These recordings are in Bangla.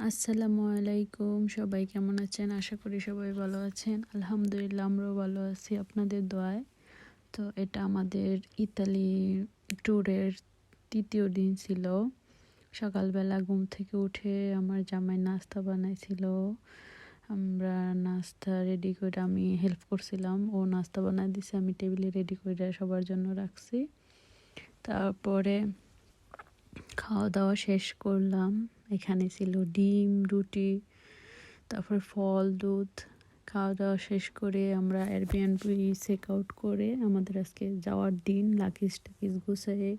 আসসালামু আলাইকুম, সবাই কেমন আছেন? আশা করি সবাই ভালো আছেন। আলহামদুলিল্লাহ, আমরাও ভালো আছি আপনাদের দোয়ায়। তো এটা আমাদের ইতালি ট্যুরের তৃতীয় দিন ছিল। সকালবেলা ঘুম থেকে উঠে আমার জামাই নাস্তা বানাইছিল। আমরা নাস্তা রেডি করে আমি হেল্প করছিলাম। ও নাস্তা বানাই দিছে, আমি টেবিলে রেডি করে সবার জন্য রাখছি। তারপরে খাওয়া দাওয়া শেষ করলাম। এখানে ছিল ডিম, রুটি, তারপর ফল, দুধ। খাওয়া দাওয়া শেষ করে আমরা এয়ারবিএনবি চেক আউট করে আমাদের আজকে যাওয়ার দিন লাগেজ টাগেজ গুছিয়ে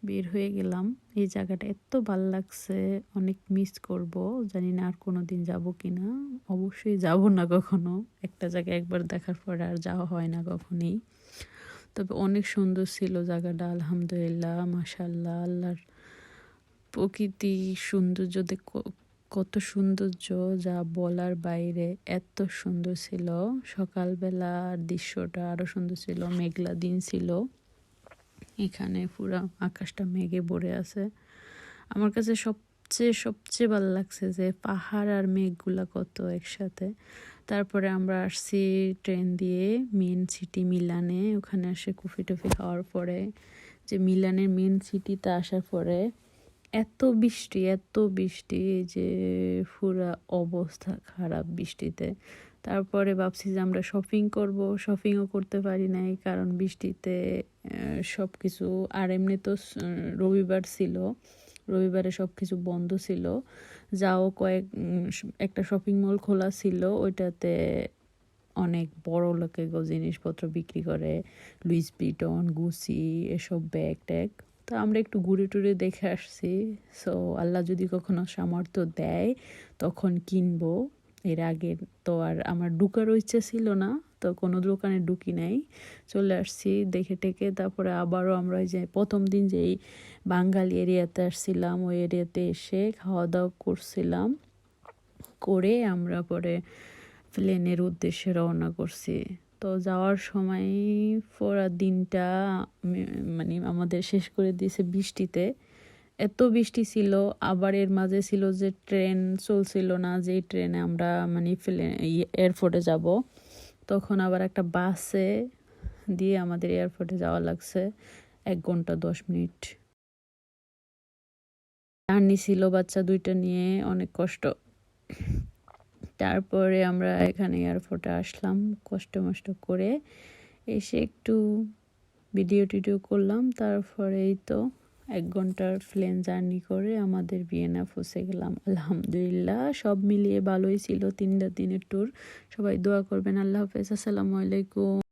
বের হয়ে গেলাম। এই জায়গাটা এত ভাল লাগছে, অনেক মিস করব। জানি না আর কোনো দিন যাবো কি না। অবশ্যই যাব না কখনো। একটা জায়গায় একবার দেখার পরে আর যাওয়া হয় না কখনই। তবে অনেক সুন্দর ছিল জায়গাটা, আলহামদুলিল্লাহ, মাশাআল্লাহ। আল্লাহর প্রকৃতি সৌন্দর্য কত সৌন্দর্য, যা বলার বাইরে। এত সুন্দর ছিল। সকালবেলার দৃশ্যটা আরো সুন্দর ছিল। মেঘলা দিন ছিল। এখানে পুরা আকাশটা মেঘে ভরে আছে। আমার কাছে সবচেয়ে সবচেয়ে ভালো লাগছে যে পাহাড় আর মেঘগুলা কত একসাথে। তারপরে আমরা আসছি ট্রেন দিয়ে মেন সিটি মিলানে। ওখানে আসে কফি টফি খাওয়ার পরে যে মিলানের মেন সিটিতে আসার পরে এত বৃষ্টি যে পুরা অবস্থা খারাপ বৃষ্টিতে। তারপরে ভাবছি যে আমরা শপিং করব, শপিংও করতে পারি নাই কারণ বৃষ্টিতে সব কিছু। আর এমনি তো রবিবার ছিল, রবিবারে সব কিছু বন্ধ ছিল। যাও একটা শপিং মল খোলা ছিল, ওইটাতে অনেক বড় লোকের জিনিসপত্র বিক্রি করে, লুইস ভিটন, গুচি, এসব ব্যাগ ট্যাগ। তো আমরা একটু ঘুরে টুরে দেখে আসছি। সো আল্লাহ যদি কখনো সামর্থ্য দেয় তখন কিনবো। এর আগে তো আর আমার ঢুকারও ইচ্ছে ছিল না, তো কোনো দোকানে ঢুকি নাই, চলে আসছি দেখে টেকে। তারপরে আবারও আমরা ওই যে প্রথম দিন যেই বাঙালি এরিয়াতে আসছিলাম, ওই এরিয়াতে এসে খাওয়া দাওয়া করছিলাম। করে আমরা পরে প্লেনের উদ্দেশ্যে রওনা করছি। তো যাওয়ার সময় পুরা দিনটা মানে আমাদের শেষ করে দিয়েছে বৃষ্টিতে। এত বৃষ্টি ছিল। আবার এর মাঝে ছিল যে ট্রেন চলছিল না, যেই ট্রেনে আমরা মানে এয়ারপোর্টে যাব। তখন আবার একটা বাসে দিয়ে আমাদের এয়ারপোর্টে যাওয়া লাগছে 1 ঘন্টা 10 মিনিট। জার্নি ছিল বাচ্চা দুইটা নিয়ে, অনেক কষ্ট। তারপরে আমরা এখানে এয়ারপোর্টে আসলাম কষ্ট মষ্ট করে। এসে একটু ভিডিও টিডিও করলাম। তারপরেই তো 1 ঘন্টার প্লেন জার্নি করে আমাদের ভিয়েনা পৌঁছে গেলাম। আলহামদুলিল্লাহ, সব মিলিয়ে ভালোই ছিল 3টা দিনের ট্যুর। সবাই দোয়া করবেন। আল্লাহ হাফেজ, আসসালামু আলাইকুম।